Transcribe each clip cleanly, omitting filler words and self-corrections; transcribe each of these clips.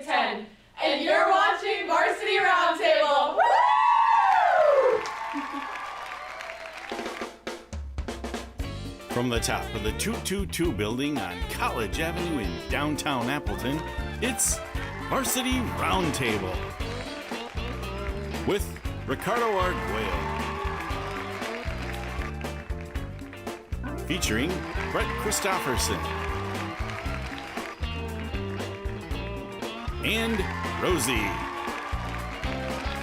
10. And you're watching Varsity Roundtable. Woo! From the top of the 222 building on College Avenue in downtown Appleton, it's Varsity Roundtable with Ricardo Arguello. Featuring Brett Christopherson and Rosie.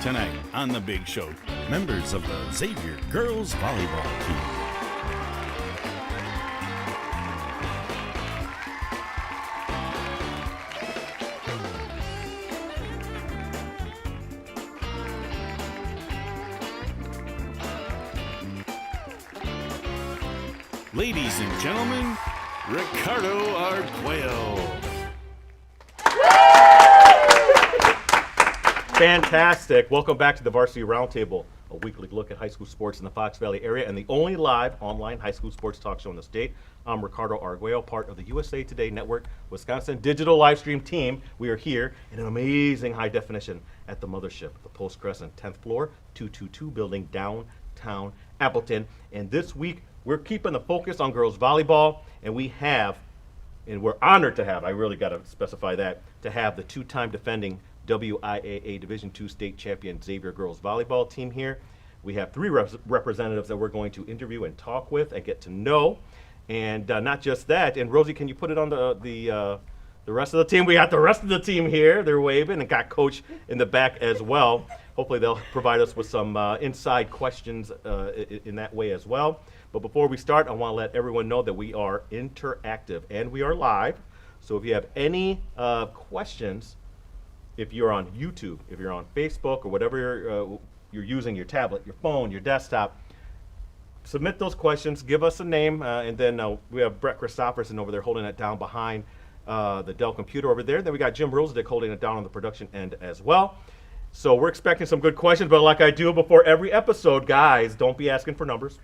Tonight on The Big Show, members of the Xavier girls volleyball team. Ladies and gentlemen, Ricardo Arguello. Fantastic. Welcome back to the Varsity Roundtable, a weekly look at high school sports in the Fox Valley area and the only live online high school sports talk show in the state. I'm Ricardo Arguello, part of the USA Today Network Wisconsin digital live stream team. We are here in an amazing high definition at the mothership, the Post Crescent 10th floor, 222 building, downtown Appleton. And this week, we're keeping the focus on girls volleyball, and we're honored to have, I really got to specify that, to have the two-time defending WIAA Division II state champion Xavier girls volleyball team here. We have three representatives that we're going to interview and talk with and get to know. And not just that, and Rosie, can you put it on the rest of the team? We got the rest of the team here. They're waving, and got Coach in the back as well. Hopefully they'll provide us with some inside questions in that way as well. But before we start, I want to let everyone know that we are interactive and we are live. So if you have any questions, if you're on YouTube, if you're on Facebook, or whatever you're using, your tablet, your phone, your desktop, submit those questions, give us a name, and then we have Brett Christopherson over there holding it down behind the Dell computer over there. Then we got Jim Rosandick holding it down on the production end as well. So we're expecting some good questions, but like I do before every episode, guys, don't be asking for numbers.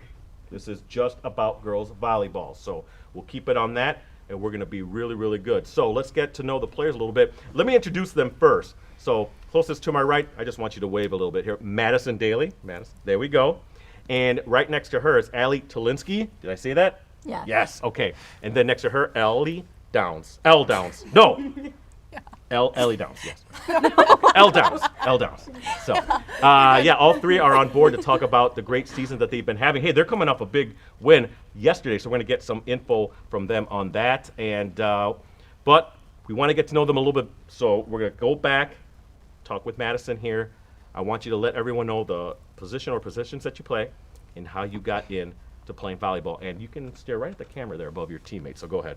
This is just about girls volleyball. So we'll keep it on that, and we're going to be really, really good. So let's get to know the players a little bit. Let me introduce them first. So closest to my right, I just want you to wave a little bit here. Madison Daley. Madison, there we go. And right next to her is Elle Tylinski. Did I say that? Yeah. Yes, okay. And then next to her, Elle Downs. Elle Downs. No. Ellie Downs, yes. Elle Downs. So, yeah, all three are on board to talk about the great season that they've been having. Hey, they're coming off a big win yesterday, so we're going to get some info from them on that. And but we want to get to know them a little bit, so we're going to go back, talk with Madison here. I want you to let everyone know the position or positions that you play and how you got into playing volleyball. And you can stare right at the camera there above your teammates, so go ahead.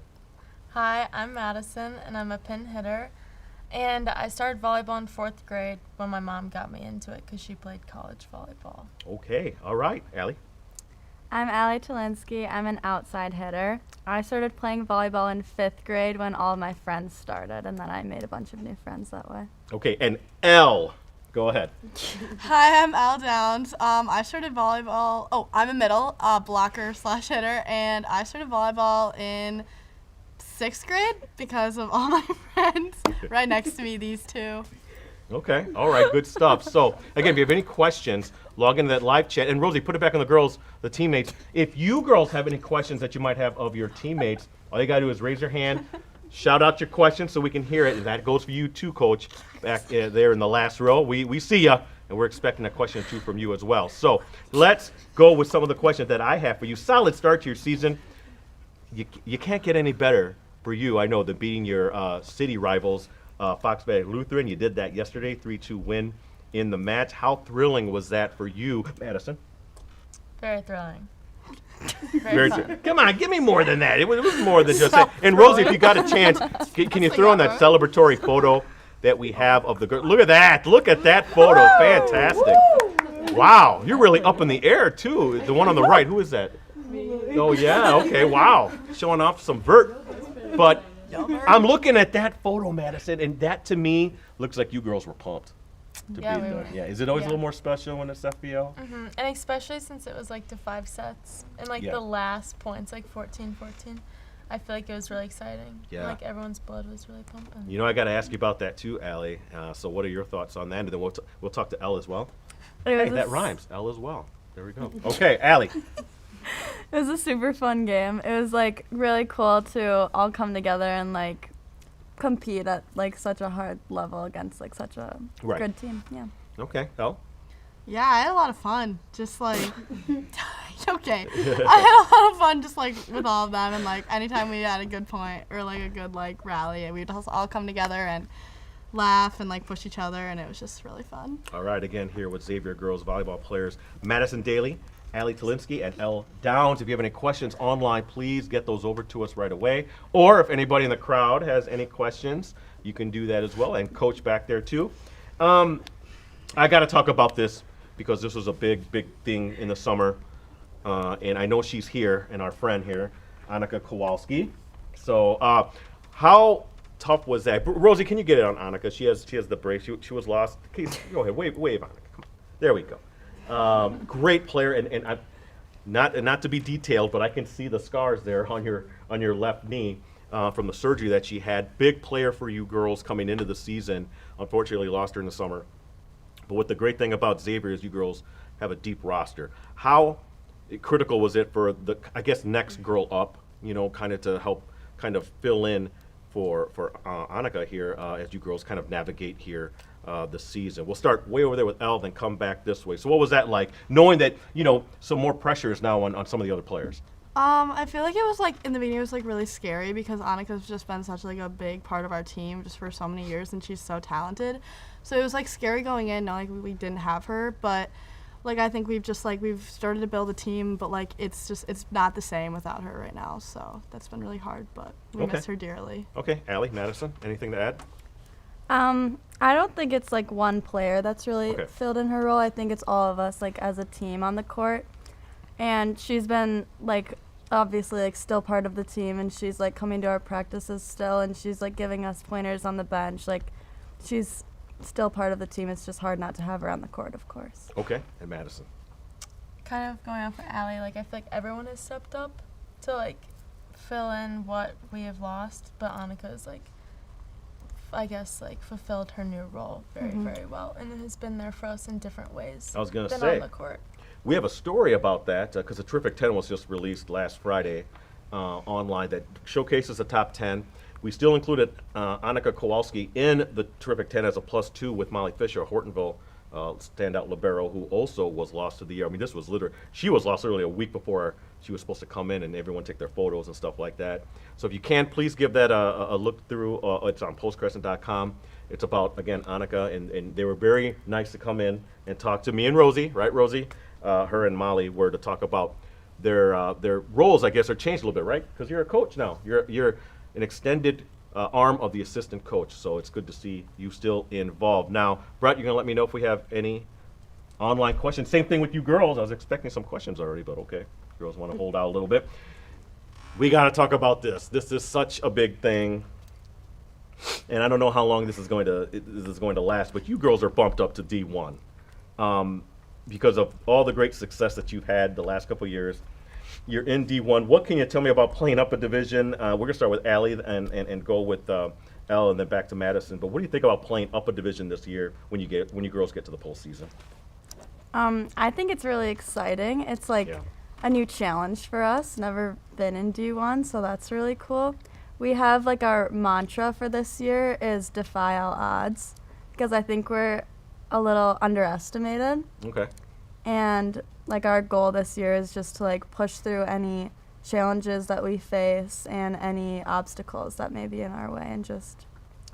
Hi, I'm Madison, and I'm a pin hitter. And I started volleyball in 4th grade when my mom got me into it because she played college volleyball. Okay, all right, Allie. I'm Elle Tylinski. I'm an outside hitter. I started playing volleyball in 5th grade when all of my friends started, and then I made a bunch of new friends that way. Okay, and Elle, go ahead. Hi, I'm Elle Downs. I started volleyball. I'm a middle blocker/hitter, and I started volleyball in 6th grade because of all my friends right next to me, these two. Okay, all right, good stuff. So, again, if you have any questions, log into that live chat. And Rosie, put it back on the girls, the teammates. If you girls have any questions that you might have of your teammates, all you got to do is raise your hand, shout out your question so we can hear it. And that goes for you too, Coach, back there in the last row. We see you, and we're expecting a question or two from you as well. So let's go with some of the questions that I have for you. Solid start to your season. You can't get any better for you, I know, than beating your city rivals, Fox Valley Lutheran. You did that yesterday, 3-2 win in the match. How thrilling was that for you, Madison? Very thrilling. Very fun. Come on, give me more than that. It was more than just that. And Rosie, if you got a chance, can you throw in that celebratory photo that we have of the girl? Look at that. Look at that photo. Fantastic. Wow, you're really up in the air, too. The one on the right, who is that? Oh, yeah, okay, wow. Showing off some vert. But I'm looking at that photo, Madison, and that to me looks like you girls were pumped. Yeah, we were. Yeah, is it always a little more special when it's FBL? Mm-hmm. And especially since it was like to 5 sets and like the last points, like 14-14. I feel like it was really exciting. Yeah. Like everyone's blood was really pumping. You know, I got to ask you about that too, Allie. So what are your thoughts on that? And then we'll talk to Elle as well. Hey, that rhymes. Elle as well. There we go. Okay, Allie. It was a super fun game. It was like really cool to all come together and like compete at like such a hard level against like such a good team. Yeah. Okay, Elle. Yeah, I had a lot of fun. Just like, okay. I had a lot of fun just like with all of them, and like anytime we had a good point or like a good like rally, and we'd all come together and laugh and like push each other, and it was just really fun. All right, again here with Xavier girls volleyball players Madison Daley, Allie Tylinski, and Elle Downs. If you have any questions online, please get those over to us right away. Or if anybody in the crowd has any questions, you can do that as well. And Coach back there too. I got to talk about this because this was a big thing in the summer. And I know she's here, and our friend here, Annika Kowalski. So how tough was that? Rosie, can you get it on Annika? She has the brace. She was lost. Go ahead, wave Annika. Come on. There we go. Great player, and I, not to be detailed, but I can see the scars there on your left knee from the surgery that she had. Big player for you girls coming into the season. Unfortunately, lost her in the summer. But what the great thing about Xavier is you girls have a deep roster. How critical was it for the, I guess, next girl up, you know, kind of to help kind of fill in for Annika here as you girls kind of navigate here this season? We'll start way over there with Elle, then come back this way. So what was that like, knowing that, you know, some more pressure is now on some of the other players? I feel like it was like in the beginning it was like really scary because Annika's just been such like a big part of our team just for so many years, and she's so talented. So it was like scary going in, knowing like we didn't have her, but like I think we've started to build a team, but like it's not the same without her right now. So that's been really hard, but we miss her dearly. Okay, Allie, Madison, anything to add? I don't think it's like one player that's really filled in her role. I think it's all of us like as a team on the court. And she's been like obviously like still part of the team, and she's like coming to our practices still, and she's like giving us pointers on the bench. Like she's still part of the team. It's just hard not to have her on the court, of course. Okay, and Madison. Kind of going on for Allie, like I feel like everyone has stepped up to like fill in what we have lost, but Annika's like, I guess like fulfilled her new role very well, and has been there for us in different ways. I was gonna than say, on the court. We have a story about that because the Terrific 10 was just released last Friday online that showcases the top 10. We still included Annika Kowalski in the Terrific 10 as a +2 with Molly Fisher, a Hortonville standout libero, who also was lost of the year. I mean, this was literally, she was lost literally a week before she was supposed to come in, and everyone take their photos and stuff like that. So if you can, please give that a look through. It's on postcrescent.com. It's about, again, Annika, and they were very nice to come in and talk to me and Rosie, right, Rosie? Her and Molly were to talk about their roles, I guess, are changed a little bit, right? Because you're a coach now. You're an extended arm of the assistant coach, so it's good to see you still involved. Now, Brett, you're going to let me know if we have any online questions. Same thing with you girls. I was expecting some questions already, but okay. Girls want to hold out a little bit. We got to talk about this. This is such a big thing, and I don't know how long this is going to last, but you girls are bumped up to D1. Because of all the great success that you've had the last couple of years. You're in D1. What can you tell me about playing up a division? We're going to start with Allie and go with Elle and then back to Madison. But what do you think about playing up a division this year when you girls get to the postseason? I think it's really exciting. It's like a new challenge for us. Never been in D1, so that's really cool. We have like our mantra for this year is defy all odds, because I think we're a little underestimated. Okay. And like our goal this year is just to like push through any challenges that we face and any obstacles that may be in our way, and just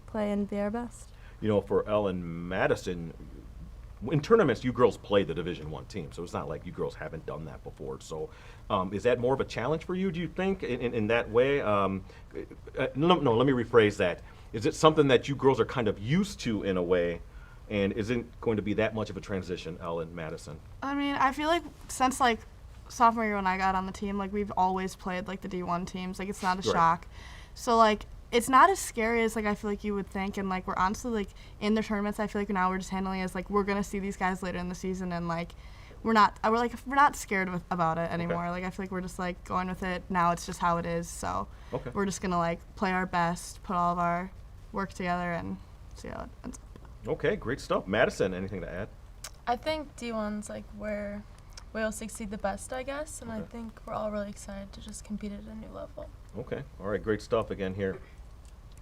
play and be our best. You know, for Elle and Madison, in tournaments, you girls play the Division I team, so it's not like you girls haven't done that before. So is that more of a challenge for you, do you think, in that way? No, let me rephrase that. Is it something that you girls are kind of used to in a way, and isn't going to be that much of a transition, Elle and Madison? I mean, I feel like since like sophomore year when I got on the team, like we've always played like the D1 teams. Like it's not a shock. So like it's not as scary as like I feel like you would think. And like we're honestly like in the tournaments, I feel like now we're just handling it as like we're gonna see these guys later in the season, and like we're not scared about it anymore. Like I feel like we're just like going with it. Now it's just how it is. So we're just gonna like play our best, put all of our work together, and see how it ends up. Okay, great stuff. Madison, anything to add? I think D1's like where we'll succeed the best, I guess, and I think we're all really excited to just compete at a new level. Okay, all right, great stuff again here.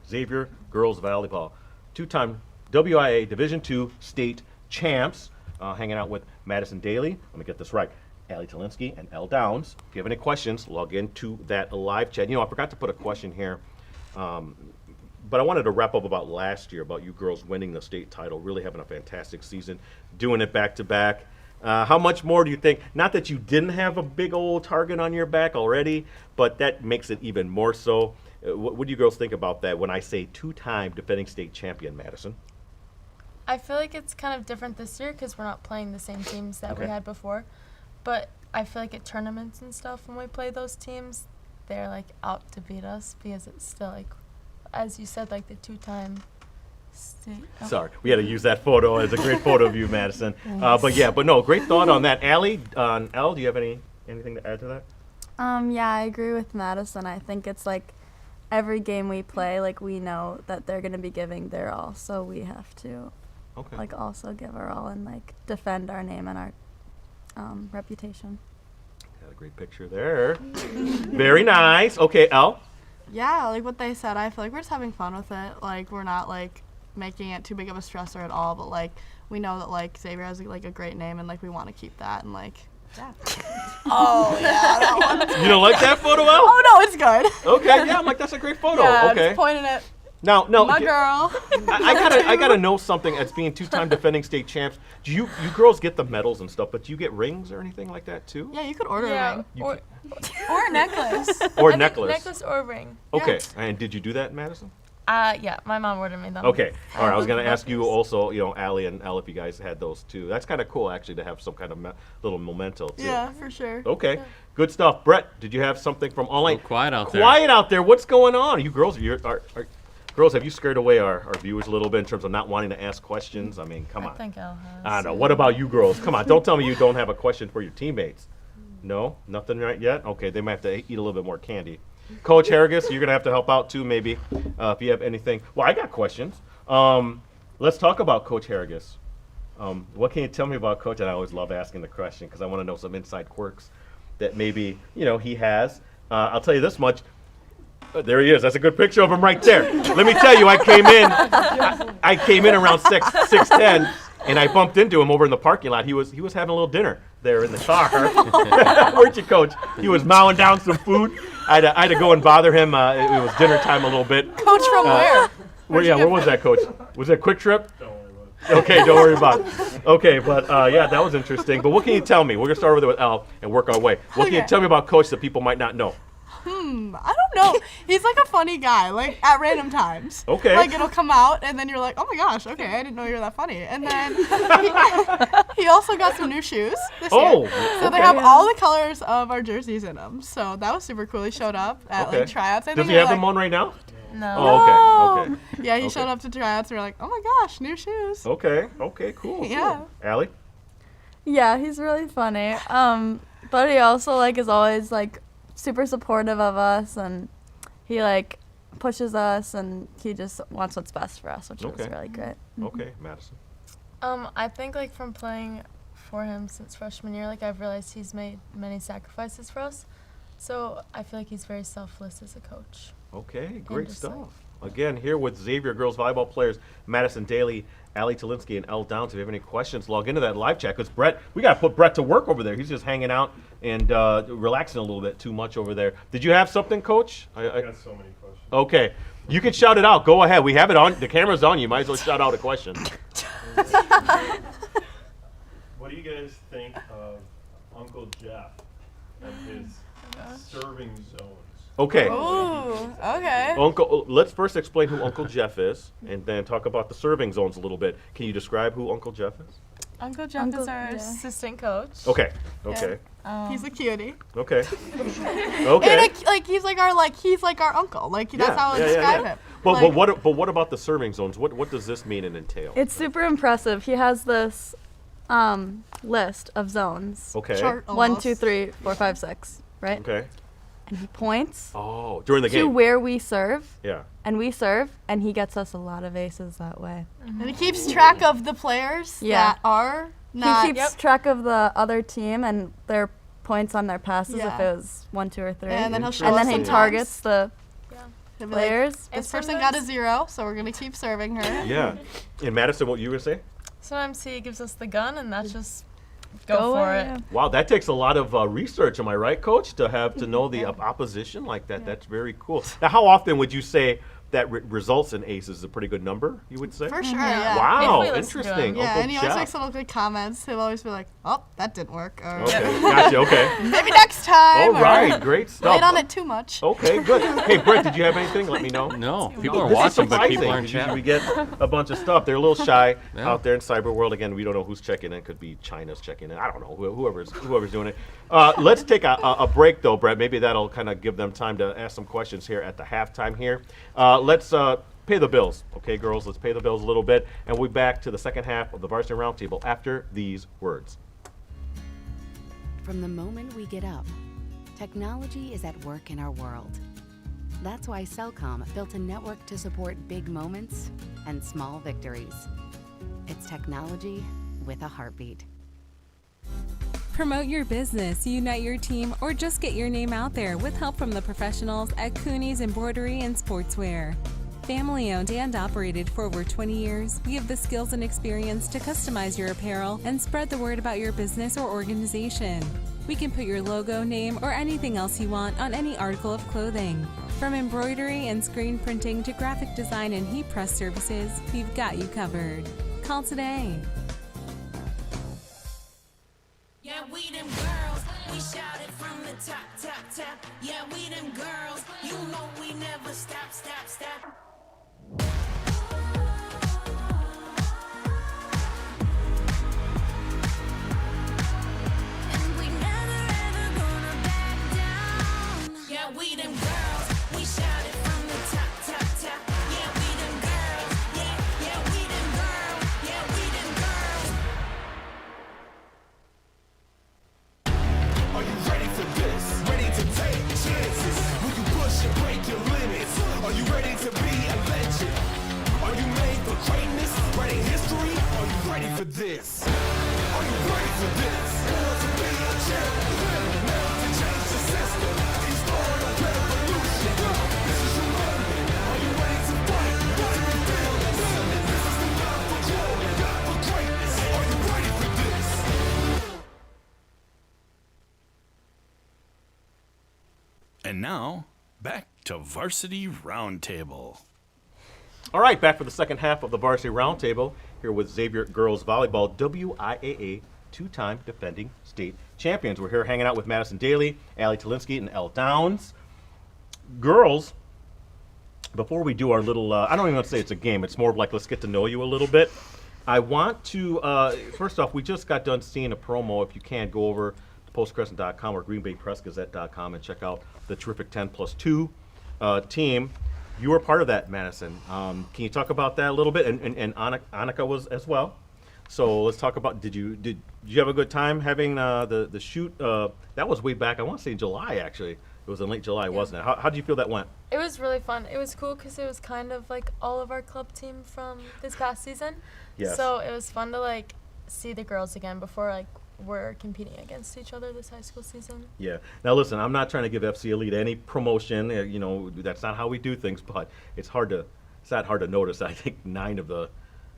Xavier girls volleyball, 2-time WIA Division II state champs, hanging out with Madison Daley. Let me get this right. Elle Tylinski and Elle Downs. If you have any questions, log into that live chat. You know, I forgot to put a question here, but I wanted to wrap up about last year, about you girls winning the state title, really having a fantastic season, doing it back-to-back. How much more do you think, not that you didn't have a big old target on your back already, but that makes it even more so. What do you girls think about that when I say 2-time defending state champion, Madison? I feel like it's kind of different this year because we're not playing the same teams that we had before. But I feel like at tournaments and stuff, when we play those teams, they're like out to beat us because it's still like, as you said, like the 2-time state. Sorry, we had to use that photo. It's a great photo of you, Madison. But no, great thought on that. Allie, Elle, do you have anything to add to that? Yeah, I agree with Madison. I think it's like every game we play, like we know that they're gonna be giving their all, so we have to like also give our all and like defend our name and our reputation. Got a great picture there. Very nice. Okay, Elle. Yeah, like what they said, I feel like we're just having fun with it. Like we're not like making it too big of a stressor at all, but like we know that like Xavier has like a great name and like we want to keep that and like yeah. Oh, yeah, that one. You don't like that photo, Elle? Oh no, it's good. Okay, yeah, I'm like, that's a great photo. Yeah, okay. just pointing at No, my girl. I gotta know something. As being 2-time defending state champs, do you girls get the medals and stuff? But do you get rings or anything like that too? Yeah, you could order a ring. Or Or a necklace. Or I think necklace. necklace or ring. Okay, and did you do that, Madison? Yeah, my mom ordered me them. Okay, all right. I was gonna ask you also, you know, Allie and Elle, if you guys had those too. That's kind of cool, actually, to have some kind of little memento too. Yeah, for sure. Okay, good stuff. Brett, did you have something from online? Quiet out there. Quiet out there. What's going on? You girls, girls, have you scared away our viewers a little bit in terms of not wanting to ask questions? I mean, come on. I think Elle has. I don't know. What about you girls? Come on, don't tell me you don't have a question for your teammates. No, nothing right yet. Okay, they might have to eat a little bit more candy. Coach Harrigus, you're gonna have to help out too, maybe, if you have anything. Well, I got questions. Let's talk about Coach Harrigus. What can you tell me about Coach? And I always love asking the question because I want to know some inside quirks that maybe he has. I'll tell you this much. There he is. That's a good picture of him right there. Let me tell you, I came in around 6:10, and I bumped into him over in the parking lot. He was having a little dinner there in the car. Weren't you, Coach? He was mowing down some food. I had to go and bother him. It was dinner time a little bit. Coach from where? Where was that, Coach? Was it a quick trip? Don't worry about it. Okay, don't worry about it. Okay, but yeah, that was interesting. But what can you tell me? We're gonna start with Elle and work our way. What can you tell me about Coach that people might not know? I don't know. He's like a funny guy, like at random times. Okay. Like it'll come out, and then you're like, oh my gosh, okay, I didn't know you were that funny. And then he also got some new shoes this year. So they have all the colors of our jerseys in them. So that was super cool. He showed up at like tryouts. Does he have them on right now? No. Oh, okay. Yeah, he showed up to tryouts, and we're like, oh my gosh, new shoes. Okay, cool. Yeah. Cool. Allie? Yeah, he's really funny. But he also like is always like super supportive of us, and he like pushes us, and he just wants what's best for us, which is really great. Okay, Madison. I think like from playing for him since freshman year, like I've realized he's made many sacrifices for us. So I feel like he's very selfless as a coach. Okay, great stuff. Again, here with Xavier girls volleyball players Madison Daley, Allie Tylinski, and Elle Downs. If you have any questions, log into that live chat, because Brett, we got to put Brett to work over there. He's just hanging out and relaxing a little bit too much over there. Did you have something, Coach? I got so many questions. Okay, you can shout it out. Go ahead. We have it on. The camera's on you. Might as well shout out a question. What do you guys think of Uncle Jeff and his serving zones? Okay. Ooh, okay. Let's first explain who Uncle Jeff is, and then talk about the serving zones a little bit. Can you describe who Uncle Jeff is? Uncle Jeff is our assistant coach. Okay. He's a cutie. Okay. And he's like our uncle. Like that's how I describe him. But what about the serving zones? What does this mean and entail? It's super impressive. He has this list of zones. Okay. Chart 1, almost. 2, 3, 4, 5, 6, right? Okay. And he points Oh, during the to game. where we serve, Yeah. and we serve, and he gets us a lot of aces that way. And he keeps track of the players Yeah. that are not. He keeps track of the other team and their points on their passes Yeah. if it was 1, 2, or 3. And then he'll show And us then he sometimes. targets the He'll be like, players. this person got a 0, so we're gonna keep serving her. Yeah. And Madison, what you were gonna say? Sometimes he gives us the gun, and that's just go for away, it. yeah. Wow, that takes a lot of research. Am I right, Coach? To know the opposition like that. That's very cool. Now, how often would you say that results in aces is a pretty good number? You would say. For sure, yeah. Wow, If we listen to interesting. him. Yeah, Uncle and he always Jeff. makes little good comments. He'll always be like, "Oh, that didn't work," or Okay, gotcha. Okay. "Maybe next time." All right, great stuff. Wait on it too much. Okay, good. Hey, Brett, did you have anything? Let me know. No, people are This is watching, but people surprising, aren't 'cause usually we chatting. get a bunch of stuff. They're a little shy Yeah. out there in cyber world. Again, we don't know who's checking in. Could be China's checking in. I don't know. Whoever's doing it. Let's take a break though, Brett. Maybe that'll kind of give them time to ask some questions here at the halftime here. Let's pay the bills. Okay, girls, let's pay the bills a little bit. And we'll be back to the second half of the Varsity Roundtable after these words. From the moment we get up, technology is at work in our world. That's why Cellcom built a network to support big moments and small victories. It's technology with a heartbeat. Promote your business, unite your team, or just get your name out there with help from the professionals at Cooney's Embroidery and Sportswear. Family owned and operated for over 20 years, we have the skills and experience to customize your apparel and spread the word about your business or organization. We can put your logo, name, or anything else you want on any article of clothing. From embroidery and screen printing to graphic design and heat press services, we've got you covered. Call today. Yeah, we them girls, we shout it from the top, top, top. Yeah, we them girls, you know we never stop, stop, stop. And we never ever gonna back down. Yeah, we them girls, we shout it from the top, top, top. Yeah, we them girls, yeah, yeah, we them girls, yeah, we them girls. Are you ready for this? Ready to take chances? Will you push and break your limits? Are you ready to be a legend? Are you made for greatness? Writing history? Are you ready for this? Are you ready for this? Want to be a champion? To change the system? You start a revolution. This is your moment. Are you ready to fight? Want to feel this? This is the love for glory, love for greatness. Are you ready for this? And now, back to Varsity Roundtable. All right, back for the second half of the Varsity Roundtable here with Xavier Girls Volleyball, WIAA two-time defending state champions. We're here hanging out with Madison Daley, Elle Tylinski, and Elle Downs. Girls, before we do our little, I don't even want to say it's a game. It's more of like let's get to know you a little bit. I want to, first off, we just got done seeing a promo. If you can, go over to postcrescent.com or greenbaypressgazette.com and check out the terrific 10+2 team. You were part of that, Madison. Can you talk about that a little bit? And Annika was as well. So let's talk about. Did you have a good time having the shoot? That was way back. I want to say in July actually. It was in late July, wasn't it? How did you feel that went? It was really fun. It was cool because it was kind of like all of our club team from this past season. Yes. So it was fun to like see the girls again before like we're competing against each other this high school season. Yeah. Now listen, I'm not trying to give FC Elite any promotion. You know, that's not how we do things. But it's not hard to notice. I think 9 of the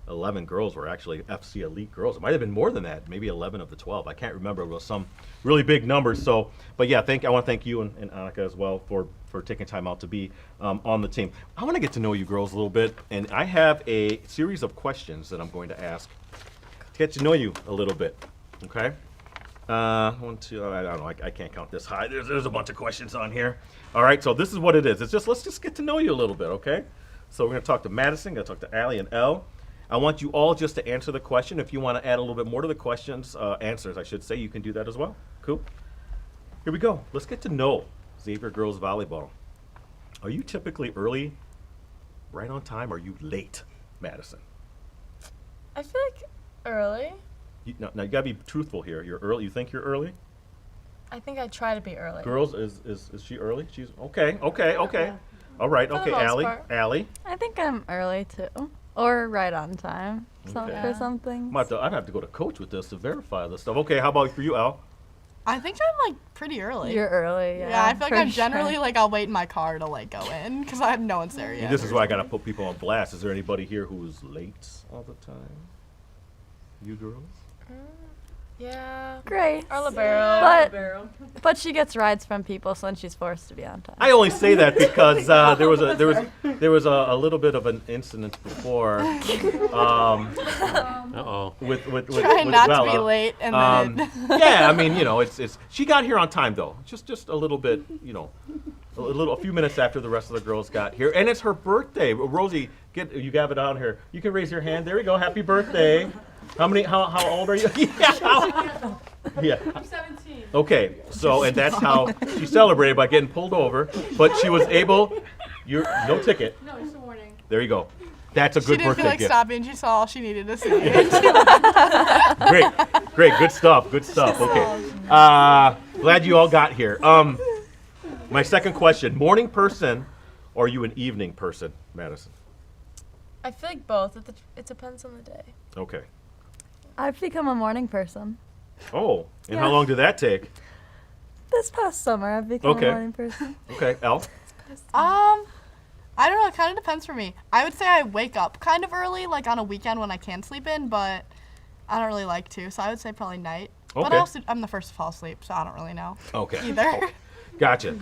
11 girls were actually FC Elite girls. It might have been more than that. Maybe 11 of the 12. I can't remember. It was some really big numbers. So, but yeah, I want to thank you and Annika as well for taking time out to be on the team. I want to get to know you girls a little bit, and I have a series of questions that I'm going to ask to get to know you a little bit. Okay. 1, 2. I don't know. I can't count this high. There's a bunch of questions on here. All right. So this is what it is. Let's just get to know you a little bit. Okay. So we're gonna talk to Madison. Gonna talk to Allie and Elle. I want you all just to answer the question. If you want to add a little bit more to the questions, answers, I should say, you can do that as well. Cool. Here we go. Let's get to know Xavier Girls Volleyball. Are you typically early, right on time, or are you late, Madison? I feel like early. Now you gotta be truthful here. You're early. You think you're early? I think I try to be early. Girls, is she early? She's okay. All right. For the Okay, most Allie. part. Allie. I think I'm early too, or right on time. Okay. For something. I'd have to go to coach with this to verify this stuff. Okay, how about for you, Al? I think I'm like pretty early. You're early. Yeah. Yeah, I feel like for I'm sure. generally like I'll wait in my car to like go in because I have no one's there yet. This is why I gotta put people on blast. Is there anybody here who's late all the time? You girls? Yeah. Great. Or libero. But she gets rides from people, so then she's forced to be on time. I only say that because there was a little bit of an incident before. With Trying not to be Bella. late and then. Yeah, I mean, it's she got here on time though. Just a little bit, a few minutes after the rest of the girls got here, and it's her birthday. Rosie, you have it on here. You can raise your hand. There we go. Happy birthday. How old are you? Yeah. I'm 17. Okay, so and that's how she celebrated by getting pulled over, but she was able. No ticket. No, just a warning. There you go. That's a She good didn't birthday feel like gift. stopping. She saw all she needed to see. Great, good stuff. Okay, glad you all got here. My second question: morning person, or are you an evening person, Madison? I feel like both. It depends on the day. Okay. I've become a morning person. Oh, and Yeah. how long did that take? This past summer, I've become Okay. a morning person. Okay, Elle. I don't know. It kind of depends for me. I would say I wake up kind of early, like on a weekend when I can sleep in, but I don't really like to. So I would say probably night. But Okay. also, I'm the first to fall asleep, so I don't really know. Okay. Either. Okay. Gotcha.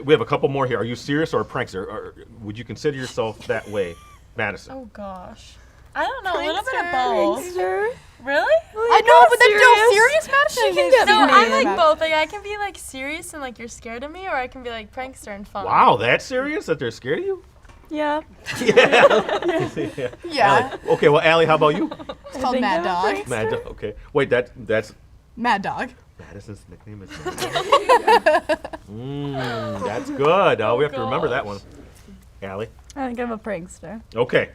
We have a couple more here. Are you serious or a prankster? Or would you consider yourself that way, Madison? Oh gosh. I don't know. A little bit of both. Sure. Really? I know, but then no, serious Madison. She can get No, I'm serious. like both. Like I can be like serious and like you're scared of me, or I can be like prankster and fun. Wow, that's serious? That they're scared of you? Yeah. Yeah. Allie. Okay, well, Allie, how about you? It's called think Mad I'm a Dog. Mad Dog. Okay. Wait, that's Mad Dog. Madison's nickname is Mad Dog. That's good. We have to remember that one. Allie. I think I'm a prankster. Okay.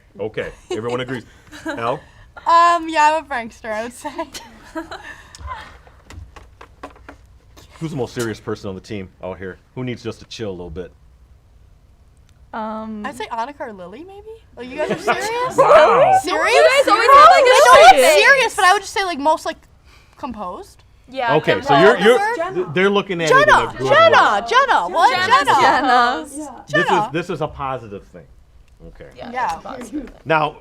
Everyone agrees. Elle? Yeah, I'm a prankster, I would say. Who's the most serious person on the team out here? Who needs just to chill a little bit? I'd say Annika or Lily, maybe? Oh, you guys are serious? Wow. Serious? You guys always I have like a know serious. it's serious, but I would just say like most like composed. Yeah. Okay, so they're looking at it in a good way. Jenna, what? Jenna. This is a positive thing. Okay. Yeah. Now,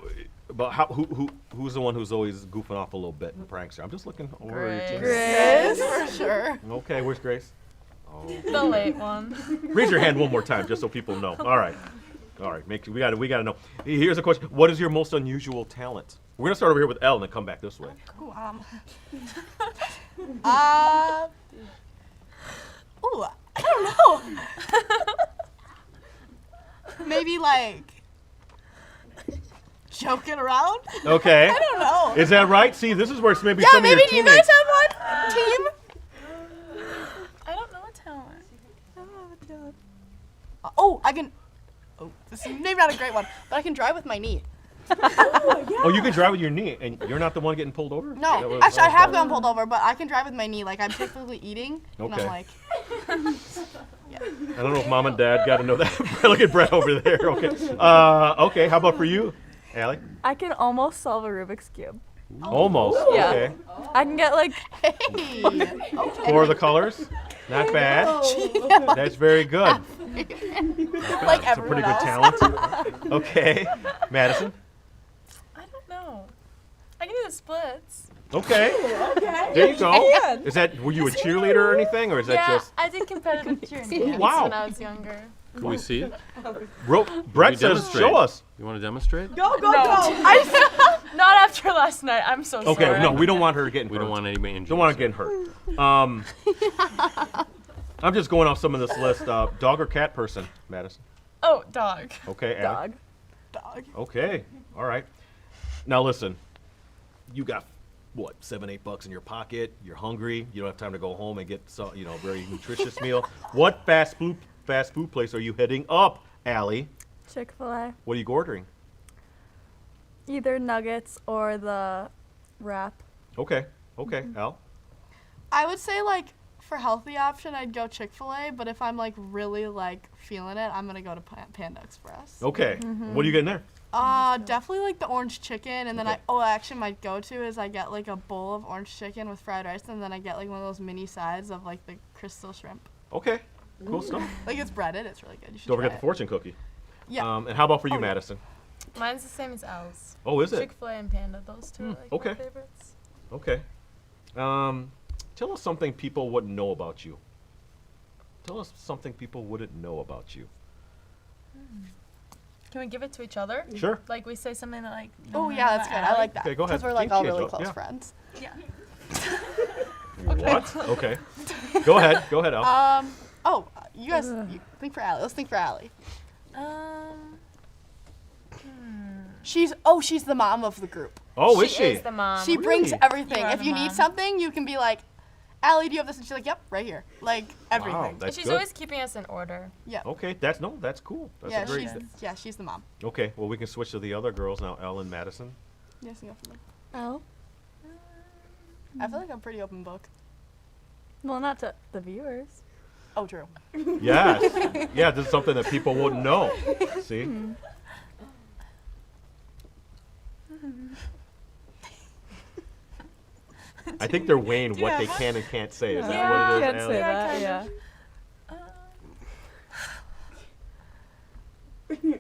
but who's the one who's always goofing off a little bit in prankster? I'm just looking over your team. Grace, for sure. Okay, where's Grace? Oh. The late one. Raise your hand one more time, just so people know. All right. We gotta know. Here's a question: what is your most unusual talent? We're gonna start over here with Elle and then come back this way. Ooh, I don't know. Maybe like joking around. Okay. I don't know. Is that right? See, this is where it's maybe Yeah, some maybe of do your you guys teammates. have one team? I don't know a talent. Oh, I can. Oh, this is maybe not a great one, but I can drive with my knee. Oh, you can drive with your knee, and you're not the one getting pulled over? No, That was- actually, I have oh, gotten pulled over, but I can drive with my knee. Like I'm typically eating, and Okay. I'm like, I don't know if mom and dad got to know that. Look at Brett over there. Okay. Okay. How about for you, Allie? I can almost solve a Rubik's Cube. Almost. Yeah. Okay. I can get like hey. Four of the colors. Not bad. That's very good. Like That's a pretty everyone good else. talent. Okay. Madison. I don't know. I can do the splits. Okay. There you go. Is that, were you a cheerleader or anything, or is that Yeah, just? I did competitive cheering Wow. when I was younger. Can we see it? Brett You says, demonstrate. show us. You want to demonstrate? No. Not after last night. I'm so sorry. Okay, no, we don't want her getting hurt. We don't want anybody injured. Don't want her getting hurt. I'm just going off some of this list. Dog or cat person, Madison? Oh, dog. Okay, Allie. Dog. Okay, all right. Now listen, you got what, $7-8 in your pocket? You're hungry. You don't have time to go home and get some, very nutritious meal. What fast food place are you heading up, Allie? Chick-fil-A. What are you ordering? Either nuggets or the wrap. Okay. Elle? I would say like for healthy option, I'd go Chick-fil-A, but if I'm like really like feeling it, I'm gonna go to Panda Express. Okay. What are you getting there? Definitely like the orange chicken, and then actually my go-to is I get like a bowl of orange chicken with fried rice, and then I get like one of those mini sides of like the crystal shrimp. Okay. Cool stuff. Like it's breaded, it's really good. You should Don't try forget the fortune cookie. Yeah. And how about for you, Madison? Mine's the same as Elle's. Oh, is it? Chick-fil-A and Panda, those two are like okay. my favorites. Okay. Tell us something people wouldn't know about you. Tell us something people wouldn't know about you. Can we give it to each other? Sure. Like we say something that like. Oh yeah, that's good. I like that. Okay, go ahead. Because we're like Change all it really up, close yeah. friends. Yeah. What? Okay. Go ahead, Elle. You guys think for Allie. Let's think for Allie. She's the mom of the group. Oh, is she? Is the mom. She brings Really? everything. You are If the you need mom. something, you can be like, Allie, do you have this? And she's like, yep, right here. Like everything. Wow, And that's she's good. always keeping us in order. Yeah. Okay, that's cool. That's a great. She's the mom. Okay, well we can switch to the other girls now, Elle and Madison. Yes, you go for me. Oh. I feel like I'm a pretty open book. Well, not to the viewers. Oh, true. Yes. Yeah, this is something that people wouldn't know. See? I think they're weighing what they can and can't say. Is that what it is, Can't Elle? say Yeah, that. kind Yeah.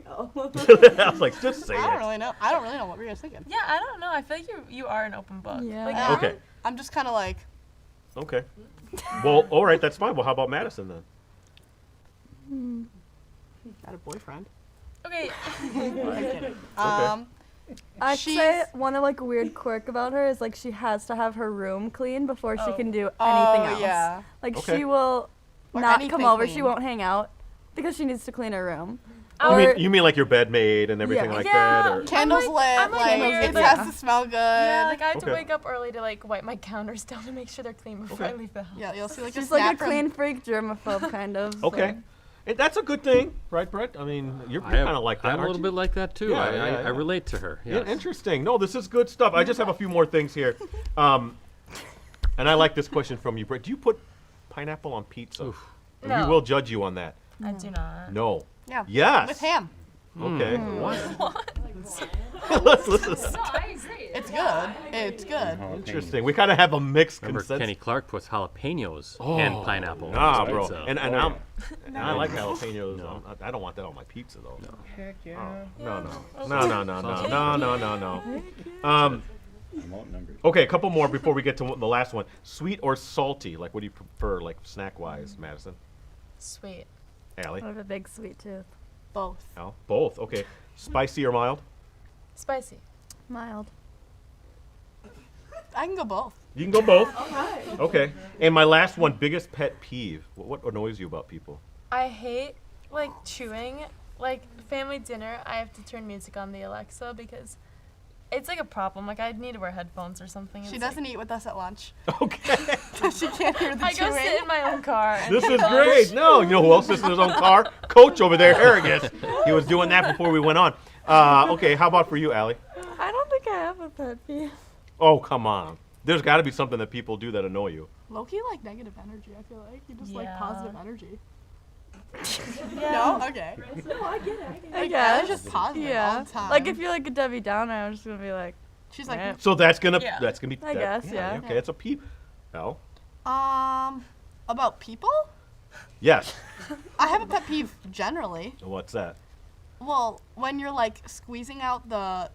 of. I was like, just say I don't it. really know. I don't really know what we're guys thinking. Yeah, I don't know. I feel like you are an open book. Yeah. Like, Okay. I'm just kind of like, Okay. Well, all right, that's fine. Well, how about Madison then? got a boyfriend. Okay. I'd She's- say one of like a weird quirk about her is like she has to have her room clean before she can do anything Oh, else. yeah. Like Okay. she will Or not anything come over. clean. She won't hang out because she needs to clean her room. You mean like your bed made and everything Yeah. like Yeah. that? Or? Candles I'm lit. like Like, weird, it like- has to smell good. Yeah, like I have to Okay. wake up early to like wipe my counters down to make sure they're clean before I Okay. leave the house. Yeah, you'll see like She's a like snap a from- clean freak, germaphobe kind of. Okay. so. And that's a good thing, right, Brett? I mean, you're kind of like that, I'm a aren't little you? bit like that too. Yeah, I yeah. relate to her. Yeah, Yes. interesting. No, this is good stuff. I just have a few more things here. And I like this question from you, Brett. Do you put pineapple on pizza? And No. we will judge you on that. I do not. No. Yeah. Yes. With ham. Okay. What? Let's listen. It's good. It's good. Interesting. We kind of have a mixed Remember, consensus. Kenny Clark puts jalapenos and pineapple. Nah, on his bro. pizza. And I like jalapenos. I don't want that on my pizza though. No. Heck yeah. No. Okay, a couple more before we get to the last one. Sweet or salty? Like, what do you prefer, like snack-wise, Madison? Sweet. Allie? I have a big sweet tooth. Both. Al? Both. Okay. Spicy or mild? Spicy. Mild. I can go both. You can go both. Okay. And my last one, biggest pet peeve. What annoys you about people? I hate like chewing. Like family dinner, I have to turn music on the Alexa because it's like a problem. Like I need to wear headphones or something. She It's doesn't like, eat with us at lunch. Okay. She can't hear the I go chewing. sit in my own car. And This eat is lunch. great. No, you know who else sits in his own car? Coach over there, Harrigan. He was doing that before we went on. Okay, how about for you, Allie? I don't think I have a pet peeve. Oh, come on. There's got to be something that people do that annoy you. Low-key like negative energy, I feel like. You just like Yeah. positive energy. Yeah. No? Okay. I Like, guess. Allie's just positive all Yeah. the time. Like if you're like a Debbie Downer, I'm just gonna be like, She's like, eh. So that's gonna Yeah. be. I guess, yeah. Okay, it's a peep. Al? about people? Yes. I have a pet peeve generally. What's that? Well, when you're like squeezing out the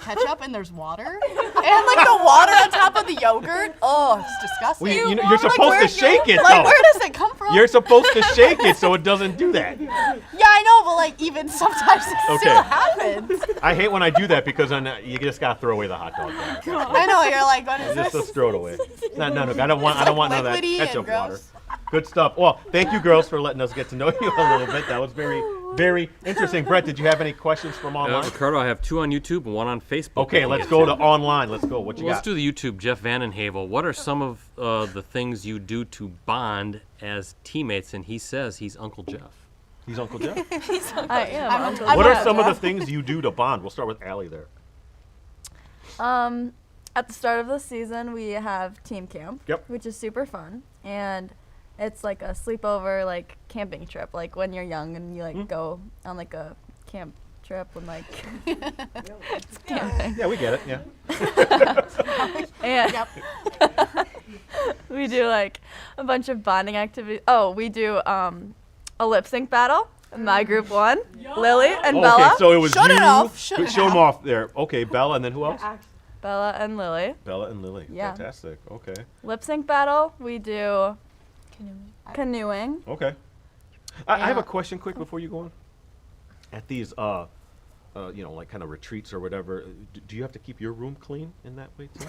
ketchup and there's water, and like the water on top of the yogurt. Oh, it's disgusting. Well, you're supposed to shake it, Like, though. where does it come from? You're supposed to shake it so it doesn't do that. Yeah, I know, but like even sometimes it still happens. I hate when I do that because then you just gotta throw away the hot dog. I know, you're like, what is Just this? throw it away. No, I don't want none of that liquidy and ketchup gross. water. Good stuff. Well, thank you, girls, for letting us get to know you a little bit. That was very, very interesting. Brett, did you have any questions from online? Ricardo, I have 2 on YouTube and 1 on Facebook. Okay, let's go to online. Let's go. What you Let's got? do the YouTube. Jeff Vandenhavel. What are some of the things you do to bond as teammates? And he says he's Uncle Jeff. He's Uncle Jeff? I am. I'm Uncle What are Jeff. some of the things you do to bond? We'll start with Allie there. at the start of the season, we have team camp, which is super fun. And it's like a sleepover, like, camping trip, like when you're young and you, like, go on, like, a camp trip and, like, it's camping. Yeah, we get it, yeah. And we do, like, a bunch of bonding activities. Oh, we do a lip sync battle. My group won. Lily and Bella. Okay, so it was Shut you. it off. Shut it Show them off. off there. Okay, Bella, and then who else? Bella and Lily. Bella and Lily. Yeah. Fantastic. Okay. Lip sync battle. We do canoeing. Okay. I have a question quick before you go on. At these, like kind of retreats or whatever, do you have to keep your room clean in that way too?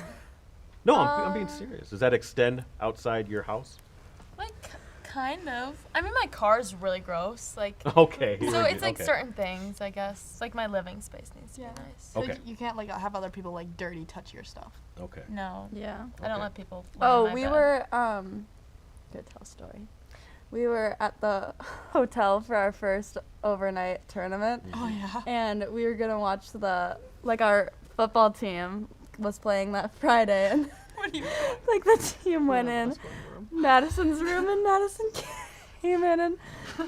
No, I'm being serious. Does that extend outside your house? Like, kind of. I mean, my car's really gross. Like. Okay. So it's like certain things, I guess. Like my living space needs to be nice. So you can't like have other people like dirty touch your stuff. Okay. No. Yeah. I don't let people. Oh, we were good tell story. We were at the hotel for our first overnight tournament. Oh yeah. And we were gonna watch our football team was playing that Friday, and like the team went in Madison's room, and Madison came in and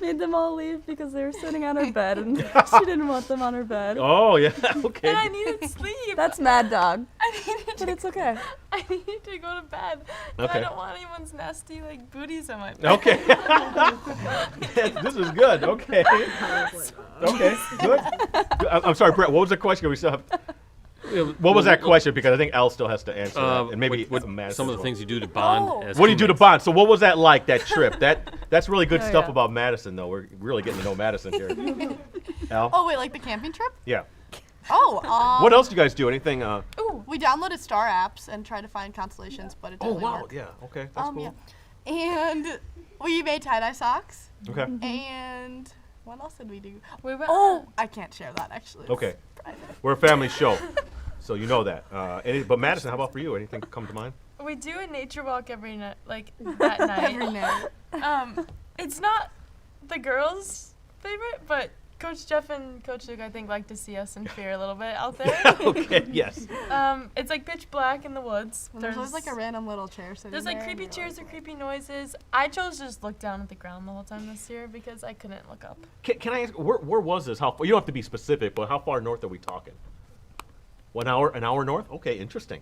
made them all leave because they were sitting on her bed, and she didn't want them on her bed. Oh yeah, okay. And I needed sleep. That's Mad Dog. But it's okay. I need to go to bed. And Okay. I don't want anyone's nasty like booties on my bed. Okay. This is good. Okay. Okay. Good. I'm sorry, Brett. What was the question? We still have. What was that question? Because I think Elle still has to answer that, and maybe what some of the things you do to bond. As What do you do to teammates. bond? So what was that like? That trip? That's really good Oh, stuff yeah. about Madison, though. We're really getting to know Madison here. Elle? Oh wait, like the camping trip? Yeah. Oh. What else do you guys do? Anything? Ooh, we downloaded star apps and tried to find constellations, but it Oh didn't wow. work. Yeah. Okay. That's cool. Yeah. And we made tie-dye socks. Okay. And what else did we do? We were. Oh, I can't share that actually. It's Okay. private. We're a family show, so you know that. But Madison, how about for you? Anything come to mind? We do a nature walk every night, like at night. Every night. It's not the girls' favorite, but Coach Jeff and Coach Luke, I think, like to see us in fear a little bit out there. Okay. Yes. It's like pitch black in the woods. And there's always like a random little chair sitting There's like there, creepy and you're chairs or creepy noises. I chose to just look down at the ground the whole time this year because I couldn't look up. Can I ask, where was this? How far? You don't have to be specific, but how far north are we talking? 1 hour? An hour north? Okay, interesting.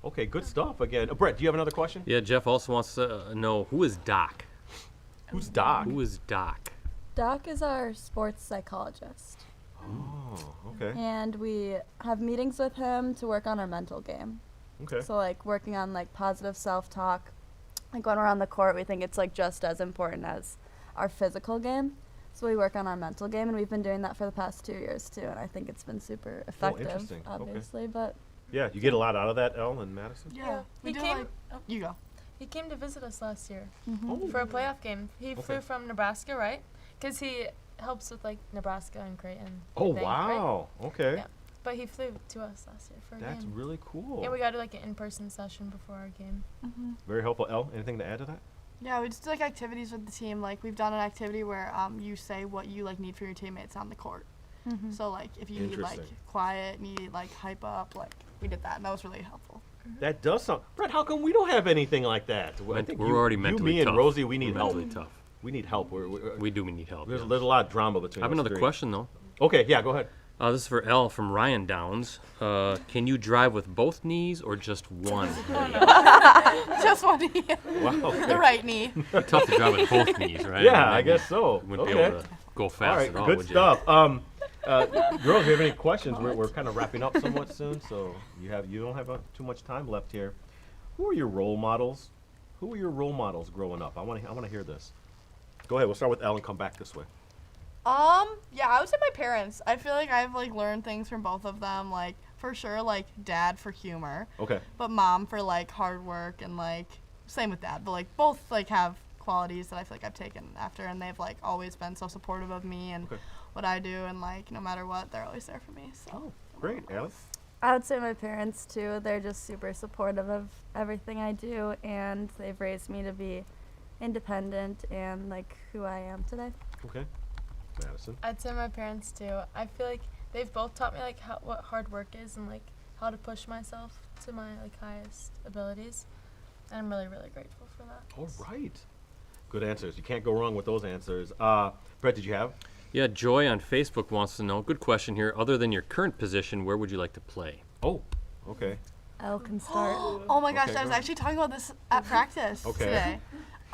Okay, good stuff. Again, Brett, do you have another question? Yeah, Jeff also wants to know who is Doc. Who's Doc? Who is Doc? Doc is our sports psychologist. Oh, okay. And we have meetings with him to work on our mental game. Okay. So like working on like positive self-talk. Like when we're on the court, we think it's like just as important as our physical game. So we work on our mental game, and we've been doing that for the past 2 years too. And I think it's been super effective, interesting. Okay. obviously. But Yeah, you get a lot out of that, Elle and Madison? Yeah. We He do came. like. You go. He came to visit us last year Oh. for a playoff game. He Okay. flew from Nebraska, right? Because he helps with like Nebraska and Creighton. I Oh, think, wow. Right? Okay. Yeah. But he flew to us last year for a That's game. really cool. And we got like an in-person session before our game. Very helpful. Elle, anything to add to that? Yeah, we just do like activities with the team. Like we've done an activity where you say what you like need for your teammates on the court. So like if you need like Interesting. quiet, need like hype up, like we did that, and that was really helpful. That does sound. Brett, how come we don't have anything like that? I think We're already mentally You, me, tough. and Rosie, we need We're help. mentally tough. We need help. We do need help. There's, yes. there's a lot of drama between I have us another three. question though. Okay, yeah, go ahead. This is for Elle from Ryan Downs. Can you drive with both knees or just one? Just one knee. Wow. Okay. The right knee. It's tough to drive with both knees, right? Yeah, mean, I guess so. You wouldn't be Okay. able to go fast All right, at all, good would you? stuff. Girls, if you have any questions? We're kind of wrapping up somewhat soon, so you don't have too much time left here. Who are your role models? Who were your role models growing up? I want to hear this. Go ahead. We'll start with Elle and come back this way. Yeah, I would say my parents. I feel like I've like learned things from both of them. Like for sure, like dad for humor. Okay. But mom for like hard work and like same with dad. But like both like have qualities that I feel like I've taken after, and they've like always been so supportive of me and what I do, and like no matter what, they're always there for me. So. Great, Alex. I would say my parents too. They're just super supportive of everything I do, and they've raised me to be independent and like who I am today. Okay. Madison. I'd say my parents too. I feel like they've both taught me like what hard work is and like how to push myself to my like highest abilities, and I'm really really grateful for that. All right. Good answers. You can't go wrong with those answers. Brett, did you have? Yeah, Joy on Facebook wants to know, good question here, other than your current position, where would you like to play? Oh, okay. Elle can start. Oh my gosh, Okay, I was go actually talking about this at practice Okay. today.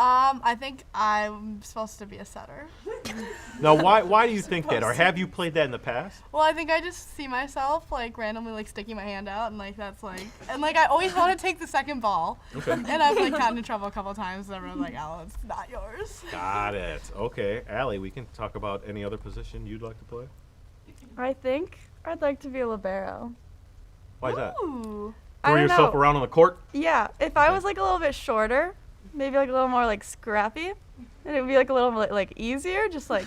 I think I'm supposed to be a setter. Now, why do you think that? Or have you played that in the past? Well, I think I just see myself like randomly like sticking my hand out and like that's like and like I always want to take the second ball. Okay. And I've like gotten in trouble a couple of times and everyone's like, "Oh, it's not yours." Got it. Okay. Allie, we can talk about any other position you'd like to play? I think I'd like to be a libero. Why is that? Ooh. I Throw don't yourself know. around on the court? Yeah, if I was like a little bit shorter, maybe like a little more like scrappy, and it would be like a little bit like easier, just like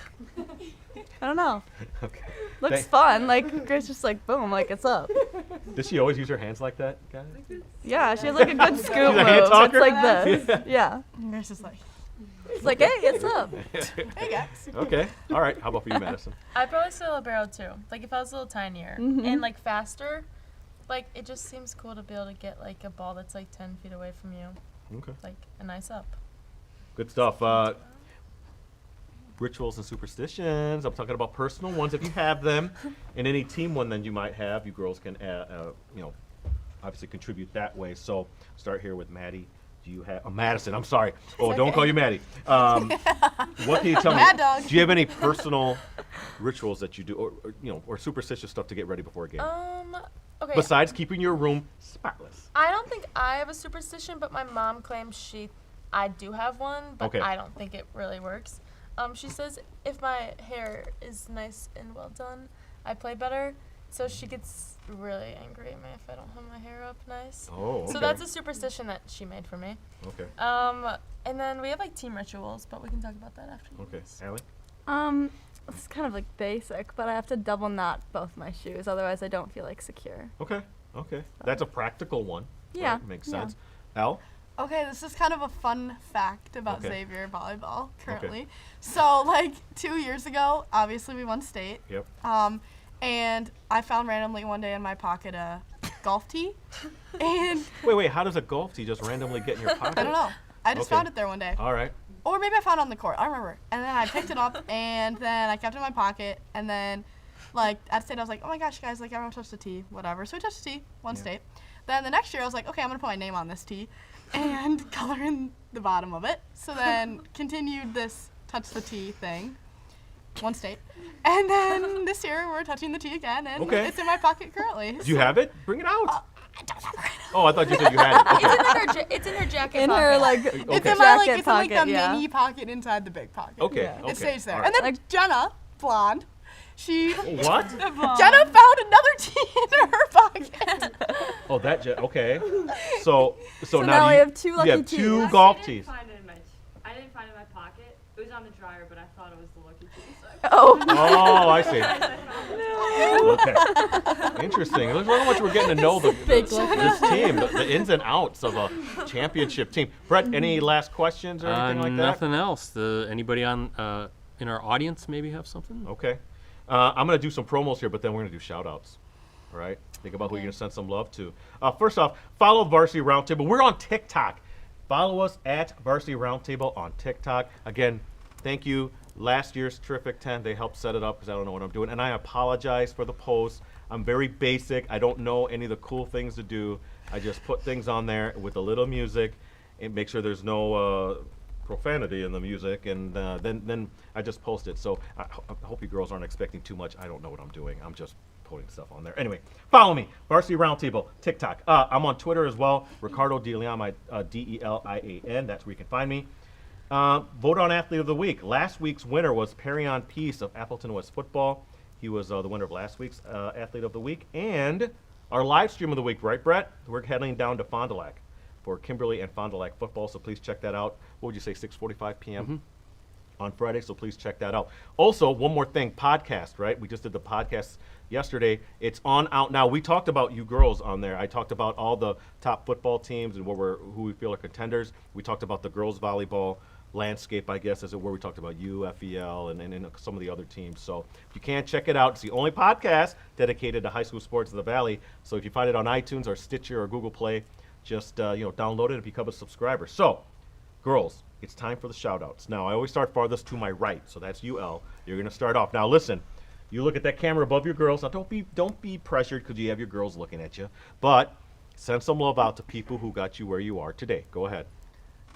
I don't know. Okay. Looks Thank- fun. Like Grace just like boom, like it's up. Does she always use her hands like that, guys? Yeah, she has like a good scoop She's a move. hand It's talker? like this. Yeah. And Grace is like, It's like, hey, it's up. "Hey guys." Okay. All right. How about for you, Madison? I'd probably say libero too. Like if I was a little tinier and like faster, like it just seems cool to be able to get like a ball that's like 10 feet away from you, Okay. like a nice up. Good stuff. Rituals and superstitions. I'm talking about personal ones if you have them, and any team one then you might have. You girls can, obviously contribute that way. So start here with Maddie. Do you have Madison? I'm sorry. Oh, don't call you Maddie. What can you tell me? Mad dog. Do you have any personal rituals that you do, or superstitious stuff to get ready before a game? Okay. Besides keeping your room spotless. I don't think I have a superstition, but my mom claims I do have one, but Okay. I don't think it really works. She says if my hair is nice and well done, I play better. So she gets really angry at me if I don't have my hair up nice. Oh, okay. So that's a superstition that she made for me. Okay. And then we have like team rituals, but we can talk about that after. Okay. Allie? It's kind of like basic, but I have to double knot both my shoes, otherwise I don't feel like secure. Okay. Okay. That's a practical one. Yeah, Right? Makes yeah. sense. Al? Okay, this is kind of a fun fact about Okay. Xavier volleyball currently. So, like 2 years ago, obviously we won state. Yep. And I found randomly one day in my pocket a golf tee. And Wait, how does a golf tee just randomly get in your pocket? I don't know. I just Okay. found it there one day. All right. Or maybe I found it on the court. I don't remember. And then I picked it up and then I kept it in my pocket. And then, like, at state, I was like, oh my gosh, guys, like, everyone touched the tee, whatever. So we touched the tee, won state. Then the next year, I was like, okay, I'm going to put my name on this tee and color in the bottom of it. So then continued this touch the tee thing, won state. And then this year, we're touching the tee again, and Okay. it's in my pocket currently. Do you have it? Bring it out. I don't have it right now. Oh, I thought you said you had it. Okay. It's in her jacket. In pocket. her like It's Okay. in my like jacket it's in like pocket, the yeah. mini pocket inside the big pocket. Okay. Yeah. Okay. It stays there. All And right. then Jenna, blonde, she What? Jenna found another tea in her pocket. Oh, okay. So now we you, have two you lucky have tees. two I golf I tees. didn't find it in my pocket. It was on the dryer, but I thought it was the lucky tee. So Oh. Oh, I see. Okay. Interesting. Look how much we're getting to know this team, the ins and outs of a championship team. Brett, any last questions or anything like that? Nothing else. Anybody on in our audience maybe have something? Okay. I'm going to do some promos here, but then we're going to do shout-outs. All right? Think about who you're going to send some love to. First off, follow Varsity Roundtable. We're on TikTok. Follow us at Varsity Roundtable on TikTok. Again, thank you. Last year's Terrific 10, they helped set it up because I don't know what I'm doing. And I apologize for the post. I'm very basic. I don't know any of the cool things to do. I just put things on there with a little music and make sure there's no profanity in the music, and then I just post it. So I hope you girls aren't expecting too much. I don't know what I'm doing. I'm just putting stuff on there. Anyway, follow me, Varsity Roundtable, TikTok. I'm on Twitter as well, Ricardo Delian, my Delian. That's where you can find me. Vote on Athlete of the Week. Last week's winner was Perion Peace of Appleton West Football. He was the winner of last week's Athlete of the Week. And our live stream of the week, right, Brett? We're heading down to Fond du Lac for Kimberly and Fond du Lac football, so please check that out. What would you say, 6:45 p.m. on Friday, so please check that out. Also, one more thing, podcast, right? We just did the podcast yesterday. It's on out now. We talked about you girls on there. I talked about all the top football teams and who we feel are contenders. We talked about the girls volleyball landscape, I guess, as it were. We talked about you, FEL, and some of the other teams. So if you can, check it out. It's the only podcast dedicated to high school sports in the Valley. So if you find it on iTunes or Stitcher or Google Play, just download it and become a subscriber. So, girls, it's time for the shout-outs. Now, I always start farthest to my right, so that's you, Elle. You're going to start off. Now, listen, you look at that camera above your girls. Now, don't be pressured because you have your girls looking at you, but send some love out to people who got you where you are today. Go ahead.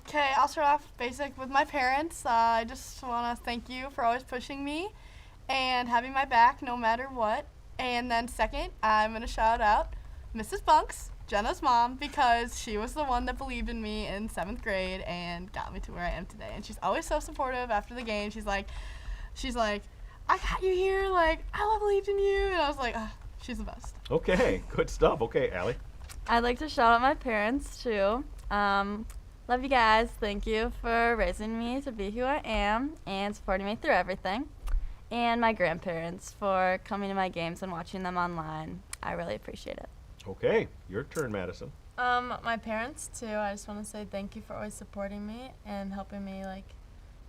Okay, I'll start off basic with my parents. I just want to thank you for always pushing me and having my back no matter what. And then second, I'm going to shout out Mrs. Bunks, Jenna's mom, because she was the one that believed in me in 7th grade and got me to where I am today. And she's always so supportive after the game. She's like, I got you here. Like, I believed in you. And I was like, she's the best. Okay, good stuff. Okay, Allie. I'd like to shout out my parents too. Love you guys. Thank you for raising me to be who I am and supporting me through everything. And my grandparents for coming to my games and watching them online. I really appreciate it. Okay, your turn, Madison. My parents too. I just want to say thank you for always supporting me and helping me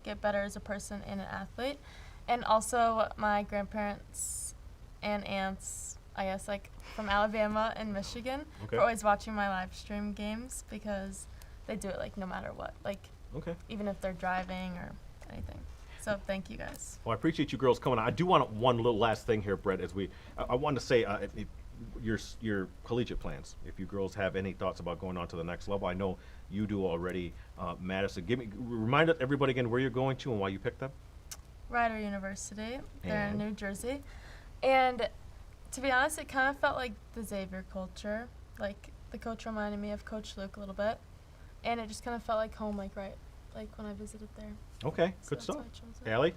get better as a person and an athlete. And also my grandparents and aunts, I guess from Alabama and Michigan, for always watching my live stream games because they do it no matter what, even if they're driving or anything. So thank you guys. Well, I appreciate you girls coming on. I do want one little last thing here, Brett, I want to say your collegiate plans. If you girls have any thoughts about going on to the next level, I know you do already. Madison, remind everybody again where you're going to and why you picked them. Rider University. They're in New Jersey. And to be honest, it kind of felt like the Xavier culture. The coach reminded me of Coach Luke a little bit. And it just kind of felt like home, when I visited there. Okay, good stuff. Allie?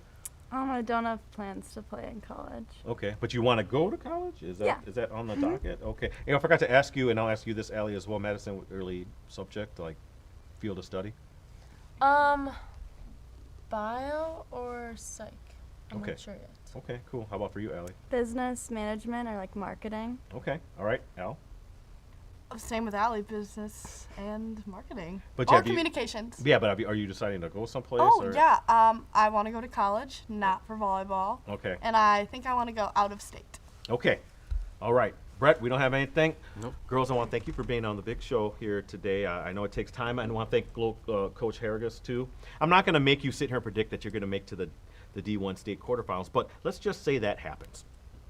I don't have plans to play in college. Okay, but you want to go to college? Is that on the docket? Okay. I forgot to ask you, and I'll ask you this, Allie, as well. Madison, early subject, field of study? Bio or psych? I'm not sure yet. Okay, cool. How about for you, Allie? Business management or marketing. Okay, all right. Elle? Same with Allie, business and marketing. Or communications. Yeah, but are you deciding to go someplace? Yeah. I want to go to college, not for volleyball. Okay. And I think I want to go out of state. Okay. All right. Brett, we don't have anything? Nope. Girls, I want to thank you for being on the big show here today. I know it takes time. I want to thank Coach Harrigus, too. I'm not going to make you sit here and predict that you're going to make to the D1 state quarterfinals, but let's just say that happens.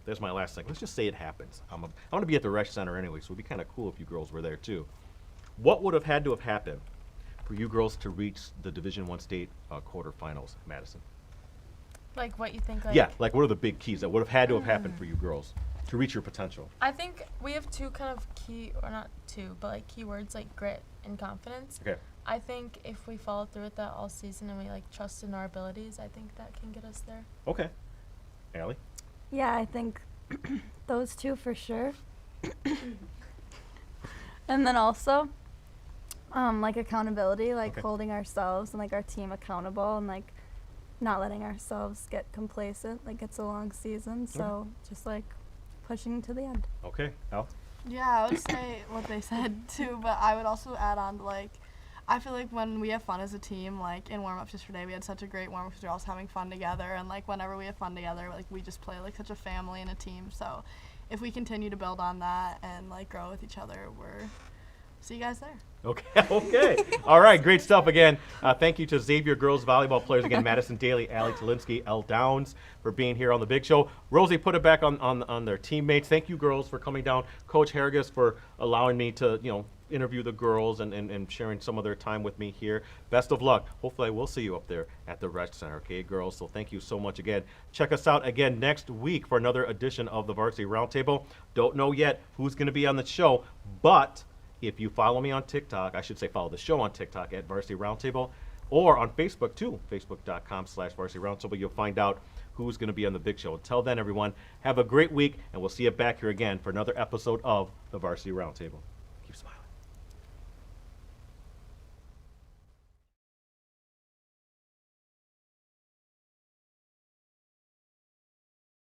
There's my last thing. Let's just say it happens. I'm going to be at the Resch Center anyway, so it would be kind of cool if you girls were there, too. What would have had to have happened for you girls to reach the Division I state quarterfinals, Madison? What you think? Yeah, what are the big keys that would have had to have happened for you girls to reach your potential? I think we have two kind of key, or not two, but keywords grit and confidence. Okay. I think if we follow through with that all season and we trust in our abilities, I think that can get us there. Okay. Allie? Yeah, I think those two for sure. And then also, accountability, holding ourselves and our team accountable and not letting ourselves get complacent. It's a long season, so just pushing to the end. Okay, Elle? Yeah, I would say what they said too, but I would also add on to I feel when we have fun as a team, in warm-ups yesterday, we had such a great warm-up because we're all having fun together. And, whenever we have fun together, we just play, such a family and a team. So if we continue to build on that and, grow with each other, see you guys there. Okay. All right, great stuff again. Thank you to Xavier girls volleyball players again, Madison Daley, Allie Tylinski, Elle Downs for being here on the big show. Rosie, put it back on their teammates. Thank you girls for coming down. Coach Harrigus for allowing me to, interview the girls and sharing some of their time with me here. Best of luck. Hopefully I will see you up there at the Resch Center, okay, girls? So thank you so much again. Check us out again next week for another edition of the Varsity Roundtable. Don't know yet who's going to be on the show, but if you follow me on TikTok, I should say follow the show on TikTok at Varsity Roundtable, or on Facebook too, facebook.com/Varsity Roundtable. You'll find out who's going to be on the big show. Until then, everyone, have a great week, and we'll see you back here again for another episode of the Varsity Roundtable.